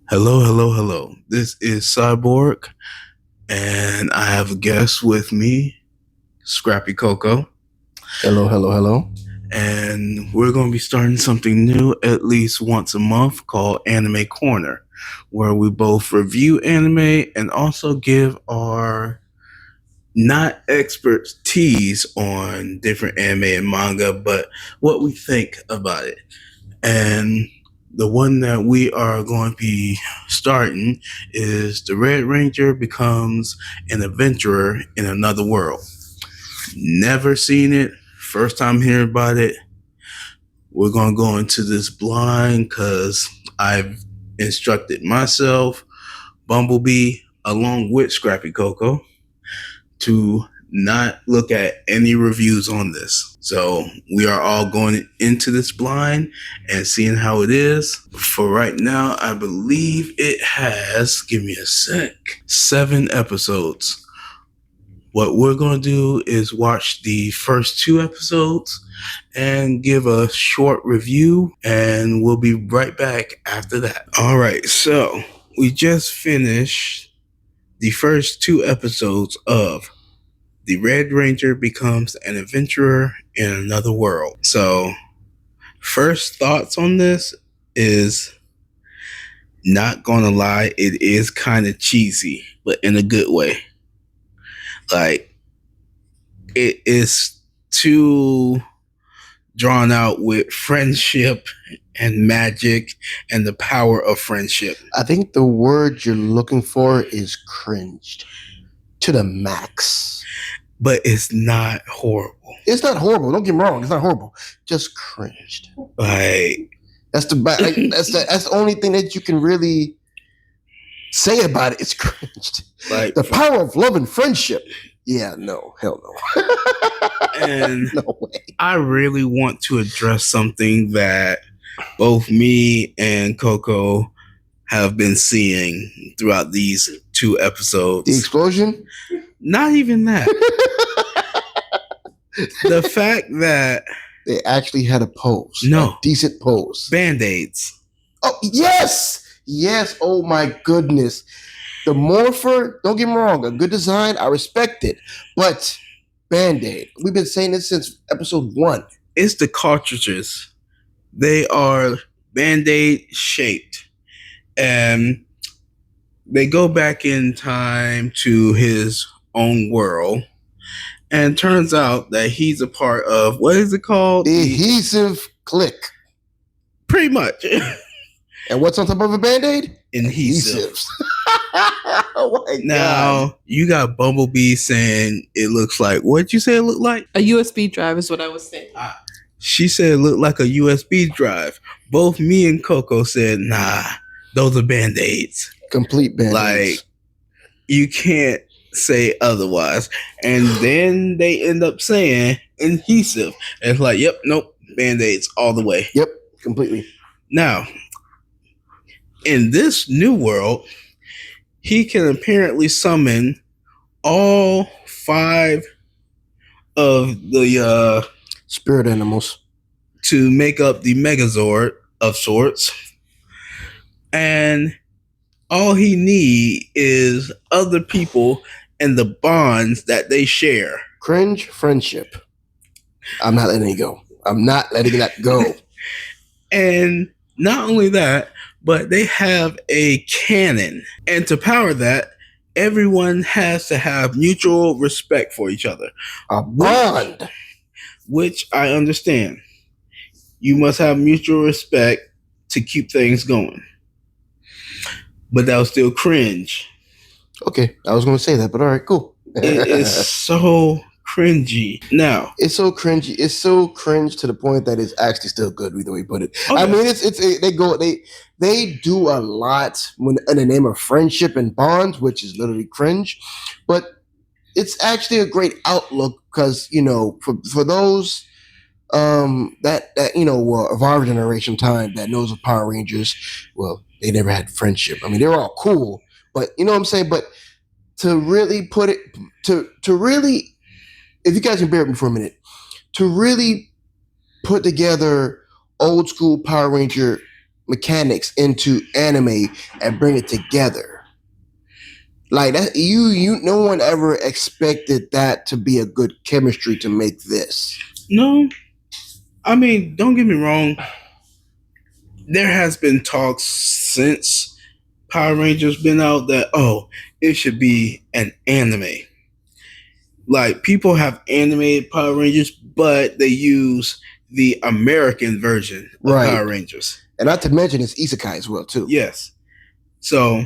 Hello, hello, hello. This is Cyborg, and I have a guest with me, Scrappy Coco, Hello, hello, hello. and we're going to be starting something new at least once a month called Anime Corner, where we both review anime and also give our not expertise on different anime and manga, but what we think about it. And the one that we are going to be starting is The Red Ranger Becomes an Adventurer in Another World. Never seen it, first time hearing about it. We're going to go into this blind because I've instructed myself, Bumblebee, along with Scrappy Coco, to not look at any reviews on this. So we are all going into this blind and seeing how it is. For right now, I believe it has, give me a sec, 7 episodes. What we're going to do is watch the first 2 episodes and give a short review, and we'll be right back after that. All right, so we just finished the first 2 episodes of The Red Ranger Becomes an Adventurer in Another World. So, first thoughts on this is, not gonna lie, it is kind of cheesy, but in a good way. Like, it is too drawn out with friendship and magic and the power of friendship. I think the word you're looking for is cringed to the max. But it's not horrible. It's not horrible. Don't get me wrong. It's not horrible. Just cringed. Like, that's the only thing that you can really say about it. It's cringed. Like the power of love and friendship. Yeah, no, hell no. And no way. I really want to address something that both me and Coco have been seeing throughout these 2 episodes. The explosion? Not even that. The fact that they actually had a pose. No. A decent pose. Band-Aids. Oh, yes! Yes, oh my goodness. The Morpher, don't get me wrong, a good design, I respect it. But Band-Aid, we've been saying this since episode 1. It's the cartridges. They are Band-Aid shaped. And they go back in time to his own world. And turns out that he's a part of, what is it called? The Adhesive Click. Pretty much. And what's on top of a Band-Aid? Adhesives. Oh my now, God. You got Bumblebee saying it looks like, what'd you say it looked like? A USB drive is what I was saying. She said it looked like a USB drive. Both me and Coco said, nah, those are Band-Aids. Complete Band-Aids. Like, you can't say otherwise. And then they end up saying adhesive. And it's like, yep, nope, Band-Aids all the way. Yep, completely. Now, in this new world, he can apparently summon all 5 of the spirit animals to make up the Megazord of sorts. And all he needs is other people and the bonds that they share. Cringe friendship. I'm not letting it go. I'm not letting that go. And not only that, but they have a cannon. And to power that, everyone has to have mutual respect for each other. A bond. Which I understand. You must have mutual respect to keep things going. But that was still cringe. Okay, I was going to say that, but all right, cool. It is so cringy. Now, it's so cringy. It's so cringe to the point that it's actually still good. Either way you put it. Okay. I mean, they do a lot when in the name of friendship and bonds, which is literally cringe, but it's actually a great outlook because for those that of our generation time that knows of Power Rangers, well, they never had friendship. I mean, they were all cool, but you know what I'm saying. But to really put it to really, if you guys can bear with me for a minute, to really put together old school Power Ranger mechanics into anime and bring it together. Like that, no one ever expected that to be a good chemistry to make this. No, I mean, don't get me wrong. There has been talks since Power Rangers been out that it should be an anime. Like people have animated Power Rangers, but they use the American version of Power Rangers. And not to mention it's isekai as well too. Yes. So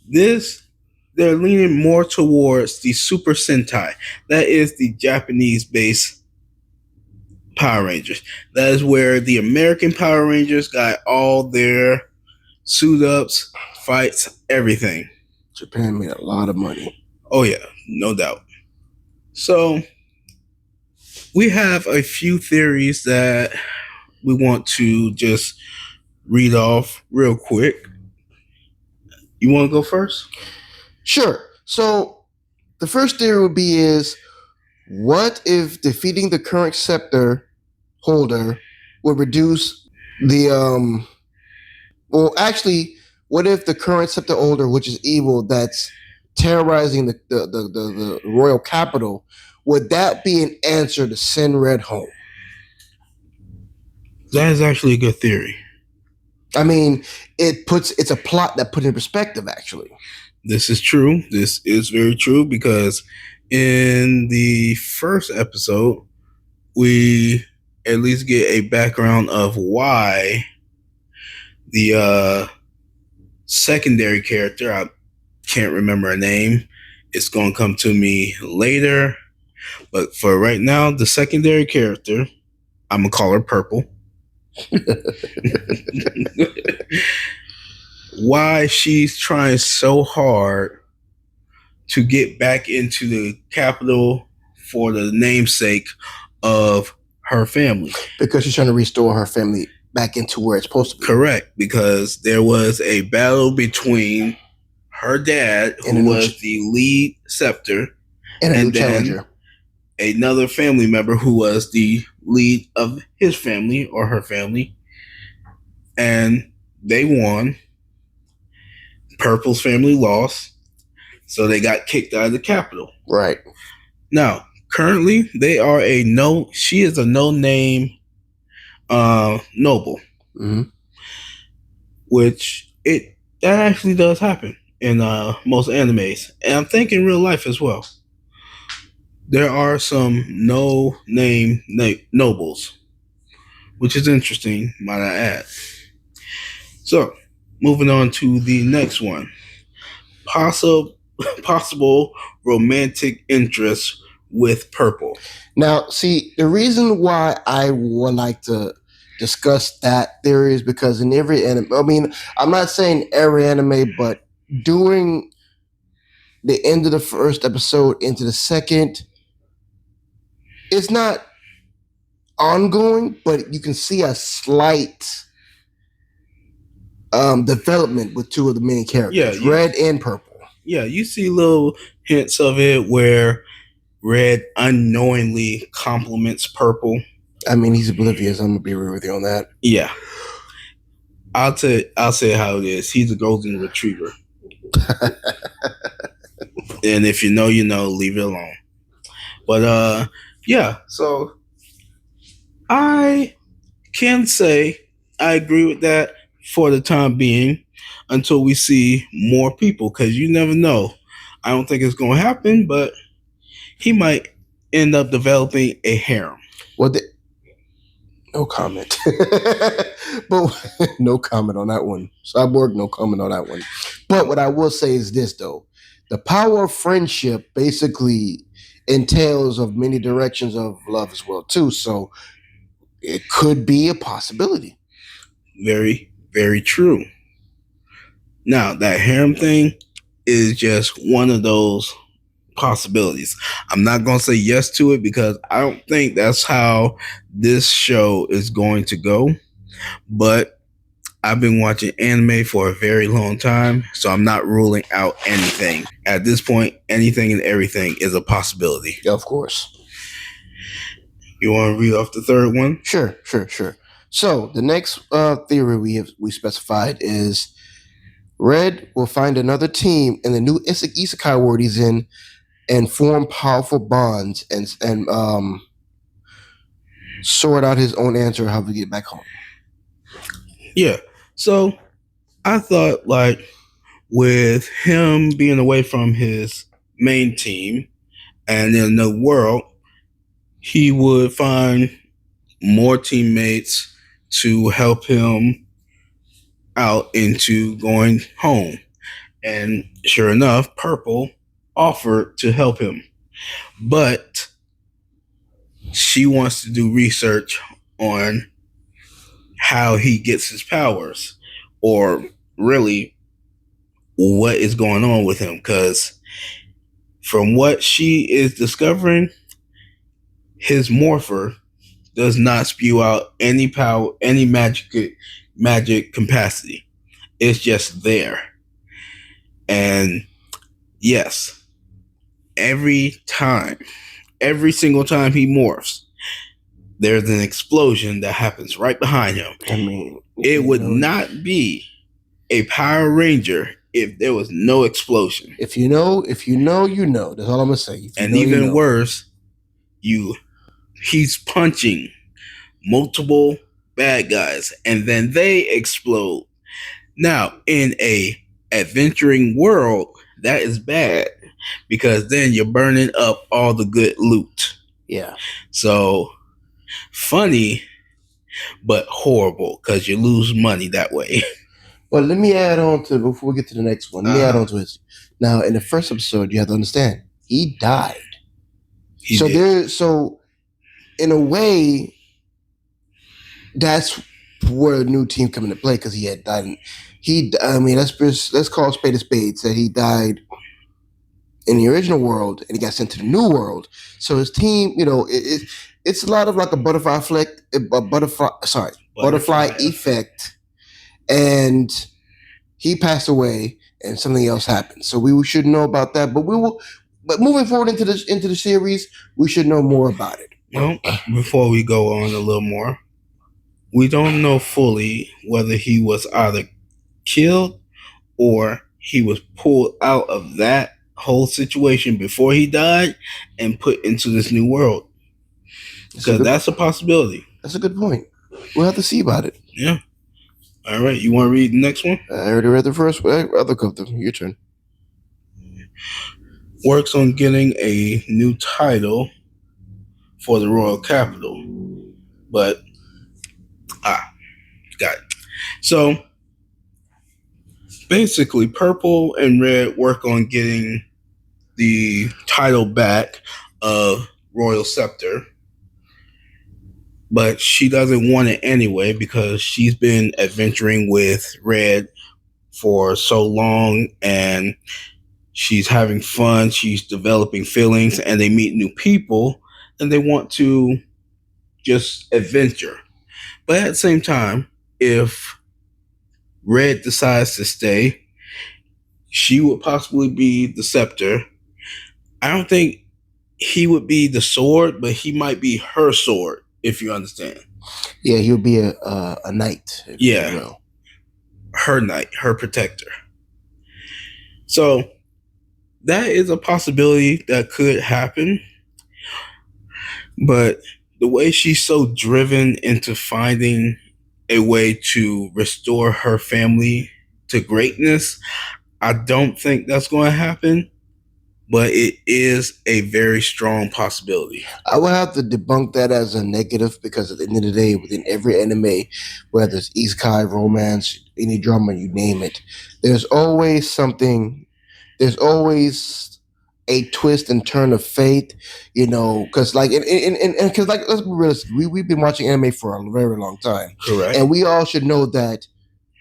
they're leaning more towards the Super Sentai. That is the Japanese-based Power Rangers. That is where the American Power Rangers got all their suit-ups, fights, everything. Japan made a lot of money. Oh yeah, no doubt. So we have a few theories that we want to just read off real quick. You want to go first? Sure. So the first theory would be is, what if defeating the current scepter holder would reduce the what if the current scepter holder, which is evil, that's terrorizing the royal capital, would that be an answer to send Red home? That is actually a good theory. I mean, it's a plot that put in perspective, actually. This is true. This is very true because in the first episode, we at least get a background of why the secondary character, I can't remember her name, it's going to come to me later. But for right now, the secondary character, I'm going to call her Purple. Why she's trying so hard to get back into the capital for the namesake of her family. Because she's trying to restore her family back into where it's supposed to be. Correct, because there was a battle between her dad, who was the lead scepter, and challenger. Another family member who was the lead of his family or her family. And they won. Purple's family lost, so they got kicked out of the capital. Right. Now, currently, she is a no-name noble. Mm-hmm. Which that actually does happen in most animes. And I'm thinking real life as well. There are some no-name nobles, which is interesting, might I add. So, moving on to the next one. Possible romantic interest with Purple. Now, see, the reason why I would like to discuss that theory is because in every anime, I mean, I'm not saying every anime, but during the end of the first episode into the second, it's not ongoing, but you can see a slight development with two of the main characters, Red and Purple. Yeah, you see little hints of it where Red unknowingly compliments Purple. I mean, he's oblivious. I'm gonna be real with you on that. Yeah, I'll say how it is. He's a golden retriever, and if you know, you know. Leave it alone. But yeah. So I can say I agree with that for the time being, until we see more people, because you never know. I don't think it's going to happen, but he might end up developing a harem. Well, no comment. But no comment on that one. Cyborg, no comment on that one. But what I will say is this, though. The power of friendship basically entails of many directions of love as well, too. So it could be a possibility. Very, very true. Now, that harem thing is just one of those possibilities. I'm not going to say yes to it because I don't think that's how this show is going to go. But I've been watching anime for a very long time, so I'm not ruling out anything. At this point, anything and everything is a possibility. Yeah, of course. You want to read off the third one? Sure. So the next theory we specified is Red will find another team in the new isekai world he's in and form powerful bonds and sort out his own answer how to get back home. Yeah. So I thought, like, with him being away from his main team and in the world, he would find more teammates to help him out into going home. And sure enough, Purple offered to help him. But she wants to do research on how he gets his powers, or really what is going on with him. Because from what she is discovering, his morpher does not spew out any power, any magic capacity. It's just there. And yes, every single time he morphs, there's an explosion that happens right behind him. I mean, it would not be a Power Ranger if there was no explosion. If you know, you know. That's all I'm gonna say. And even worse, he's punching multiple bad guys and then they explode. Now, in a adventuring world, that is bad because then you're burning up all the good loot. Yeah. So funny, but horrible because you lose money that way. Well, let me add on to before we get to the next one. Let me add on to it. Now, in the first episode, you have to understand he died. So in a way, that's where a new team come into play because he had died. Let's call a spade a spade. Said he died in the original world and he got sent to the new world. So his team, it's a lot of like a butterfly effect, and he passed away and something else happened. So we should know about that. But moving forward into the series, we should know more about it. Well, before we go on a little more, we don't know fully whether he was either killed or he was pulled out of that whole situation before he died and put into this new world. Because that's a possibility. That's a good point. We'll have to see about it. Yeah. All right. You want to read the next one? I already read the first one. Other couple. Your turn. Works on getting a new title for the Royal Capital. But, got it. So, basically, Purple and Red work on getting the title back of Royal Scepter. But she doesn't want it anyway because she's been adventuring with Red for so long and she's having fun. She's developing feelings and they meet new people and they want to just adventure. But at the same time, if Red decides to stay, she would possibly be the scepter. I don't think he would be the sword, but he might be her sword, if you understand. Yeah, he would be a knight. Yeah. Her knight, her protector. So that is a possibility that could happen. But the way she's so driven into finding a way to restore her family to greatness, I don't think that's going to happen. But it is a very strong possibility. I would have to debunk that as a negative because at the end of the day, within every anime, whether it's isekai, romance, any drama, you name it, there's always something. There's always a twist and turn of fate, because let's be realistic, we've been watching anime for a very long time. Correct. And we all should know that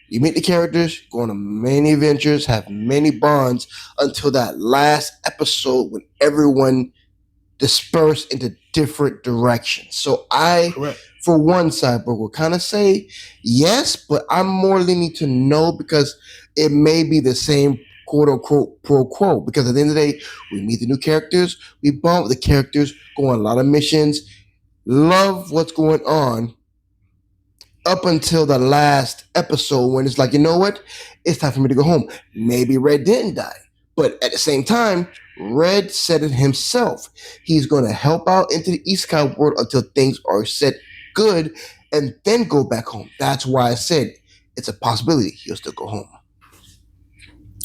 you meet the characters, go on many adventures, have many bonds until that last episode when everyone dispersed into different directions. So Correct. For one side, will kind of say yes, but I'm more leaning to no because it may be the same quote unquote pro quo. Because at the end of the day, we meet the new characters, we bond with the characters, go on a lot of missions, love what's going on. up until the last episode when it's like, you know what? It's time for me to go home. Maybe Red didn't die. But at the same time, Red said it himself. He's going to help out into the East Sky world until things are set good and then go back home. That's why I said it's a possibility he'll still go home.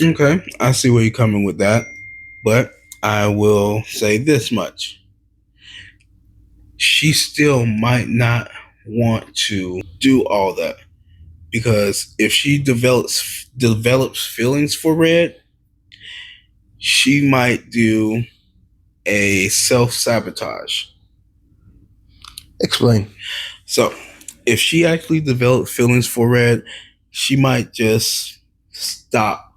Okay, I see where you're coming with that. But I will say this much. She still might not want to do all that. Because if she develops feelings for Red, she might do a self-sabotage. Explain. So, if she actually developed feelings for Red, she might just stop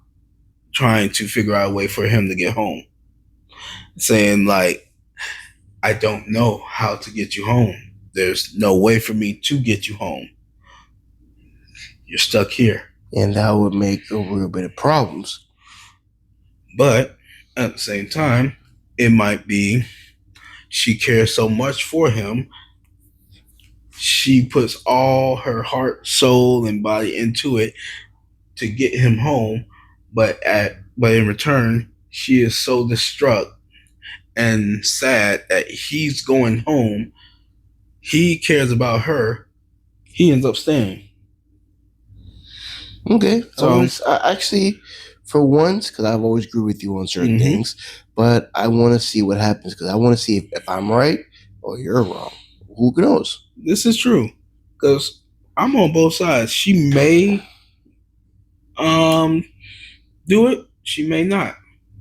trying to figure out a way for him to get home. Saying like, I don't know how to get you home. There's no way for me to get you home. You're stuck here. And that would make a real bit of problems. But at the same time, it might be she cares so much for him. She puts all her heart, soul, and body into it to get him home. But in return, she is so distraught and sad that he's going home. He cares about her. He ends up staying. Okay. So I actually, for once, because I've always agreed with you on certain things, but I want to see what happens because I want to see if I'm right or you're wrong. Who knows? This is true because I'm on both sides. She may do it. She may not.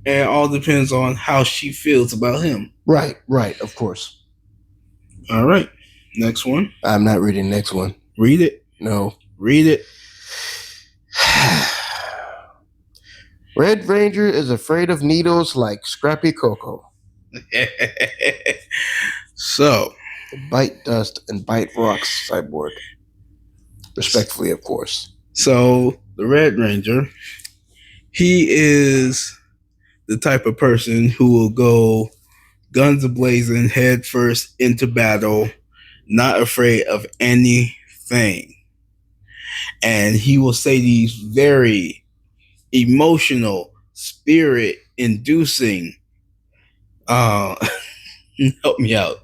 And it all depends on how she feels about him. Right, of course. All right. Next one. I'm not reading the next one. Read it. No. Read it. Red Ranger is afraid of needles like Scrappy Coco. So. Bite dust and bite rocks, Cyborg. Respectfully, of course. So, the Red Ranger, he is the type of person who will go guns a-blazing head first into battle, not afraid of anything. And he will say these very emotional, spirit-inducing, help me out,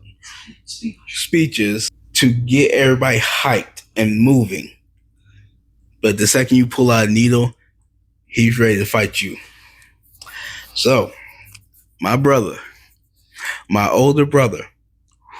speeches to get everybody hyped and moving. But the second you pull out a needle, he's ready to fight you. So, my brother, my older brother,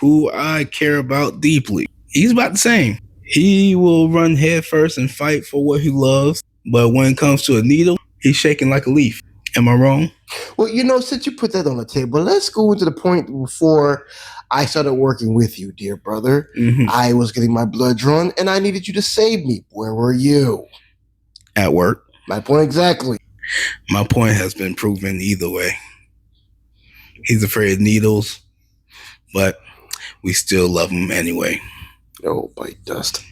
who I care about deeply, he's about the same. He will run head first and fight for what he loves. But when it comes to a needle, he's shaking like a leaf. Am I wrong? Well, since you put that on the table, let's go into the point before I started working with you, dear brother. I was getting my blood drawn, and I needed you to save me. Where were you? At work. My point exactly. My point has been proven either way. He's afraid of needles, but we still love him anyway. Oh, bite dust.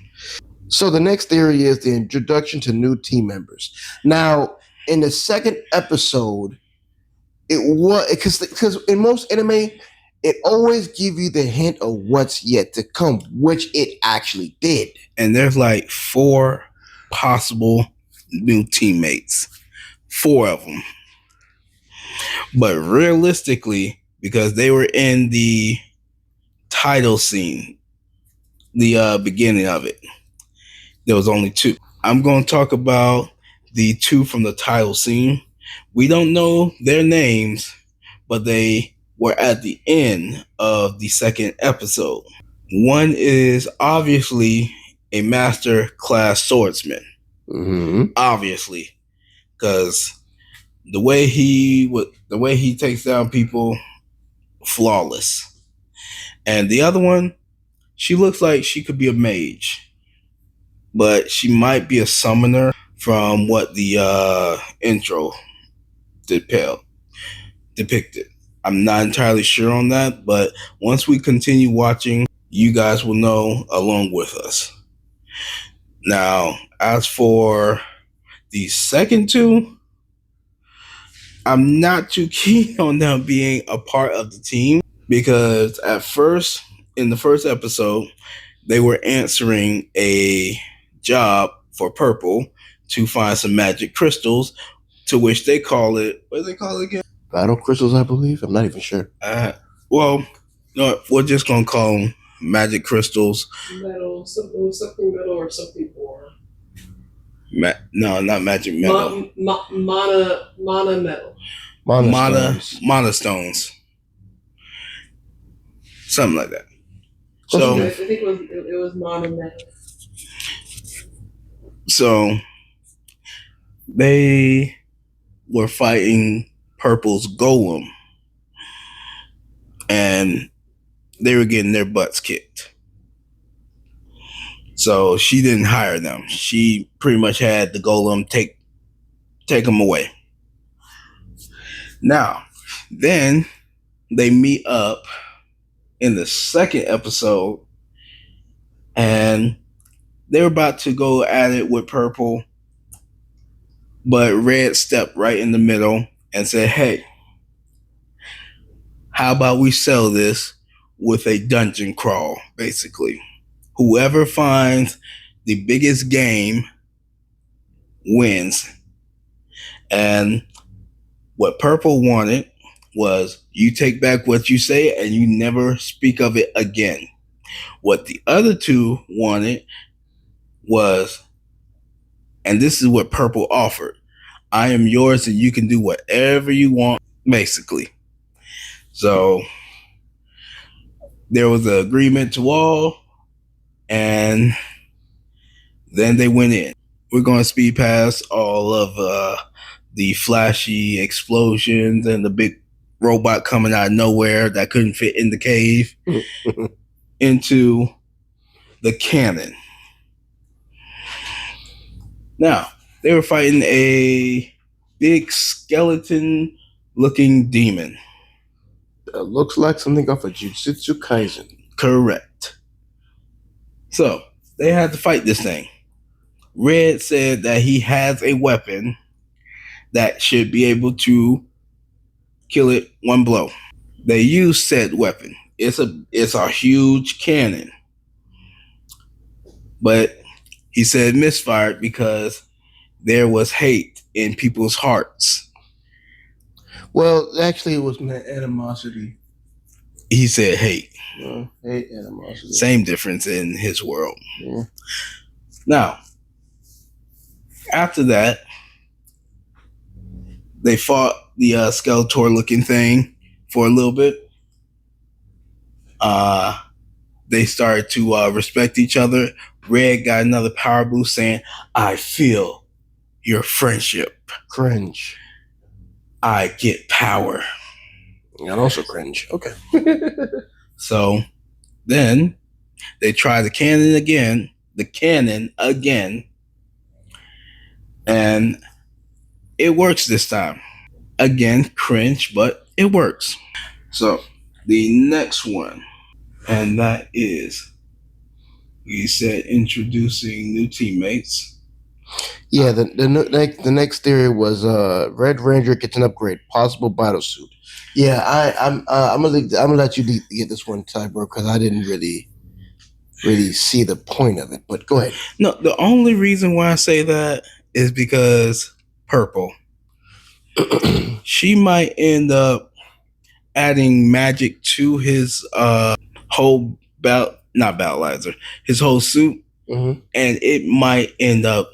So the next theory is the introduction to new team members. Now, in the second episode, it was because in most anime, it always give you the hint of what's yet to come, which it actually did. And there's like 4 possible new teammates. 4 of them. But realistically, because they were in the title scene, the beginning of it, there was only 2. I'm going to talk about the 2 from the title scene. We don't know their names, but they were at the end of the second episode. One is obviously a master class swordsman. Obviously, because the way he takes down people, flawless. And the other one, she looks like she could be a mage, but she might be a summoner from what the intro depicted. I'm not entirely sure on that, but once we continue watching, you guys will know along with us. Now, as for the second 2, I'm not too keen on them being a part of the team because at first, in the first episode, they were answering a job for Purple to find some magic crystals, to which they call it, what do they call it again? Battle crystals, I believe. I'm not even sure. Well, no, we're just gonna call them magic crystals. Metal, something metal or something ore. No, not magic metal. Mana metal. Mana stones. Something like that. So I think it was mana metal. So they were fighting Purple's golem, and they were getting their butts kicked. So she didn't hire them. She pretty much had the golem take them away. Now, then they meet up in the second episode, and they were about to go at it with Purple, but Red stepped right in the middle and said, hey, how about we sell this with a dungeon crawl, basically. Whoever finds the biggest game wins. And what Purple wanted was, you take back what you say and you never speak of it again. What the other two wanted was, and this is what Purple offered, I am yours and you can do whatever you want, basically. So there was an agreement to all, and then they went in. We're going to speed past all of the flashy explosions and the big robot coming out of nowhere that couldn't fit in the cave into the cannon. Now, they were fighting a big skeleton looking demon. It looks like something off of Jujutsu Kaisen. Correct. So they had to fight this thing. Red said that he has a weapon that should be able to kill it one blow. They used said weapon. It's a huge cannon. But he said misfired because there was hate in people's hearts. Well, actually, it was animosity. He said hate. Hate, animosity. Same difference in his world. Yeah. Now, after that, they fought the Skeletor-looking thing for a little bit. They started to respect each other. Red got another power boost saying, I feel your friendship. Cringe. I get power. And also cringe. Okay. So then they try the cannon again, and it works this time. Again, cringe, but it works. So the next one, and that is, we said introducing new teammates. Yeah, the next theory was Red Ranger gets an upgrade, possible battle suit. Yeah, I'm gonna let you get this one, Cyborg, because I didn't really see the point of it. But go ahead. No, the only reason why I say that is because Purple. She might end up adding magic to his whole his whole suit, and it might end up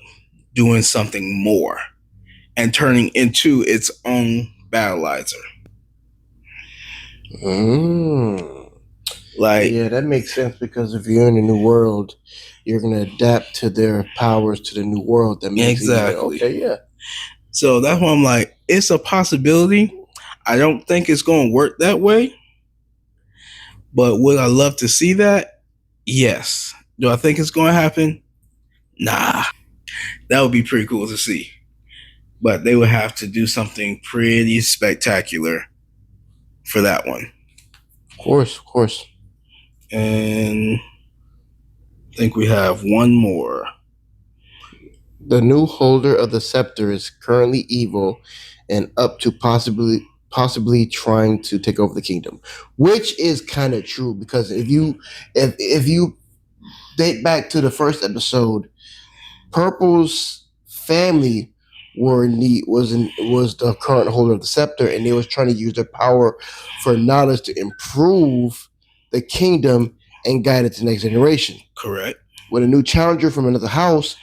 doing something more and turning into its own battleizer. Like, yeah, that makes sense, because if you're in a new world, you're gonna adapt to their powers to the new world. That makes exactly. Okay, yeah. So that's why I'm like, it's a possibility. I don't think it's going to work that way, but would I love to see that? Yes. Do I think it's going to happen? Nah. That would be pretty cool to see. But they would have to do something pretty spectacular for that one. Of course. And I think we have one more. The new holder of the scepter is currently evil and up to possibly trying to take over the kingdom, which is kind of true, because if you date back to the first episode, Purple's family was the current holder of the scepter, and they was trying to use their power for knowledge to improve the kingdom and guide it to the next generation. Correct. When a new challenger from another house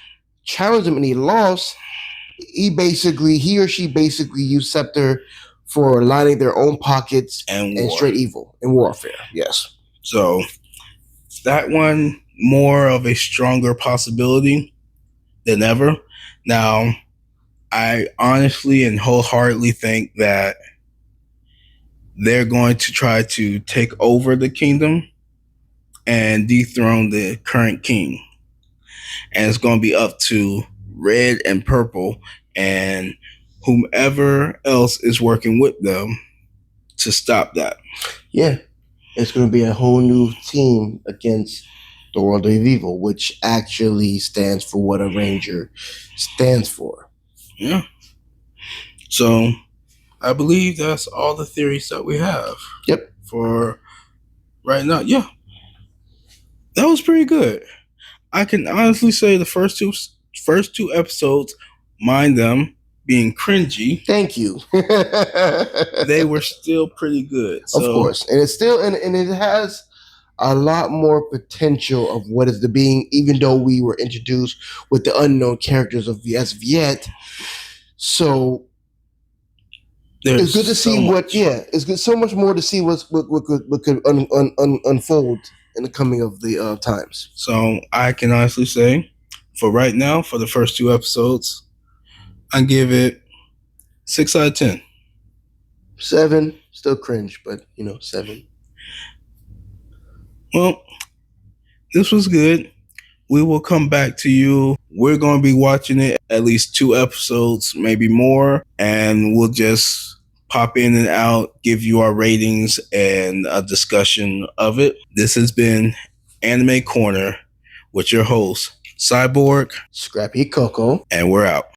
challenged him and he lost, he or she basically used scepter for lining their own pockets And and war. straight evil and warfare. Yes. So that one more of a stronger possibility than ever. Now, I honestly and wholeheartedly think that they're going to try to take over the kingdom and dethrone the current king. And it's going to be up to Red and Purple and whomever else is working with them to stop that. Yeah. It's going to be a whole new team against the World of Evil, which actually stands for what a Ranger stands for. Yeah. So I believe that's all the theories that we have. Yep. For right now. Yeah. That was pretty good. I can honestly say the first two episodes, mind them being cringy, Thank you. they were still pretty good. Of course. And it's still and it has a lot more potential of what is the being, even though we were introduced with the unknown characters of as of yet. So There's it's good to see it's good so much more to see what could unfold in the coming of the times. So I can honestly say, for right now, for the first two episodes, I give it 6 out of 10. 7, still cringe, but 7. Well, this was good. We will come back to you. We're going to be watching it at least 2 episodes, maybe more, and we'll just pop in and out, give you our ratings and a discussion of it. This has been Anime Corner with your host, Cyborg, Scrappy Coco. and we're out.